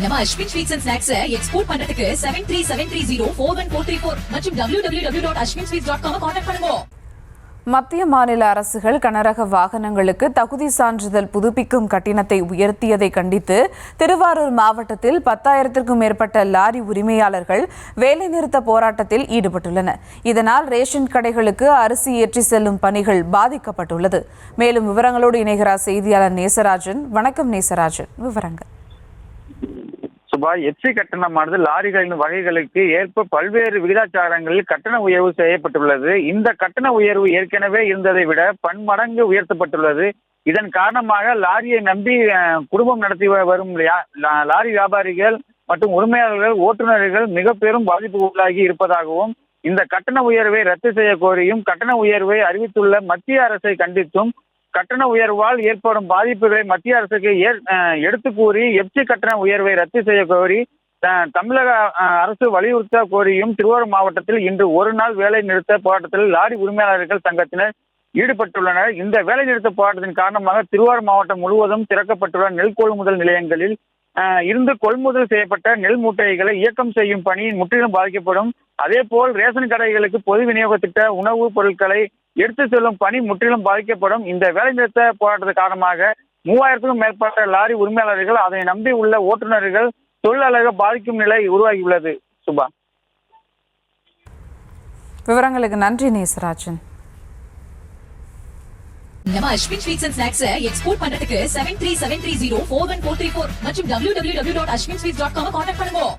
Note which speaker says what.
Speaker 1: நம்ம Ashwin sweets and snacks export பண்றதுக்கு 7373041434 மற்றும் www.ashwinsweets.com கான்டாக்ட் பண்ணுங்க.
Speaker 2: மத்திய மாநில அரசுகள் கனரக வாகனங்களுக்கு தகுதி சான்றிதழ் புதுப்பிக்கும் கட்டணத்தை உயர்த்தியதை கண்டித்து திருவாரூர் மாவட்டத்தில் 10,000க்கும் மேற்பட்ட லாரி உரிமையாளர்கள் வேலைநிறுத்த போராட்டத்தில் ஈடுபட்டுள்ளனர். இதனால் ரேஷன் கடைகளுக்கு அரிசி ஏற்றி செல்லும் பணிகள் பாதிக்கப்பட்டுள்ளது. மேலும் விவரங்களோடு இணைகிறார் செய்தியாளர் நேசராஜன். வணக்கம் நேசராஜன், விவரங்கள்.
Speaker 3: எஃப்சி கட்டணமானது லாரிகளின் வகைகளுக்கு ஏற்ப பல்வேறு விகிதாச்சாரங்களில் கட்டண உயர்வு செய்யப்பட்டுள்ளது. இந்த கட்டண உயர்வு ஏற்கனவே இருந்ததை விட பன்மடங்கு உயர்த்தப்பட்டுள்ளது. இதன் காரணமாக லாரியை நம்பி குடும்பம் நடத்தி வரும் லாரி வியாபாரிகள் மற்றும் உரிமையாளர்கள், ஓட்டுநர்கள் மிக பெரும் பாதிப்பு உள்ளாகி இருப்பதாகவும், இந்த கட்டண உயர்வை ரத்து செய்ய கோரியும், கட்டண உயர்வை அறிவித்துள்ள மத்திய அரசை கண்டித்தும், கட்டண உயர்வால் ஏற்படும் பாதிப்புகளை மத்திய அரசுக்கு எடுத்து கூறி எஃப்சி கட்டண உயர்வை ரத்து செய்ய கோரி தமிழக அரசு வலியுறுத்த கோரியும் திருவாரூர் மாவட்டத்தில் இன்று ஒரு நாள் வேலை நிறுத்த போராட்டத்தில் லாரி உரிமையாளர்கள் சங்கத்தினர் ஈடுபட்டுள்ளனர். இந்த வேலை நிறுத்த போராட்டத்தின் காரணமாக திருவாரூர் மாவட்டம் முழுவதும் திறக்கப்பட்டுள்ள நெல் கொள்முதல் நிலையங்களில் இருந்து கொள்முதல் செய்யப்பட்ட நெல் மூட்டைகளை இயக்கம் செய்யும் பணி முற்றிலும் பாதிக்கப்படும். அதே போல் ரேஷன் கடைகளுக்கு பொது விநியோக திட்ட உணவுப் பொருட்களை எடுத்து செல்லும் பணி முற்றிலும் பாதிக்கப்படும். இந்த வேலைநிறுத்த போராட்டத்தின் காரணமாக 3000க்கும் மேற்பட்ட லாரி உரிமையாளர்கள், அதனை நம்பி உள்ள ஓட்டுநர்கள் தொழிலாளர்கள் பாதிக்கும் நிலை உருவாகியுள்ளது. சுபா,
Speaker 2: விவரங்களுக்கு நன்றி நேசராஜன்.
Speaker 1: நம்ம Ashwin sweets and snacks export பண்றதுக்கு 7373041434 மற்றும் www.ashwinsweets.com கான்டாக்ட் பண்ணுங்க.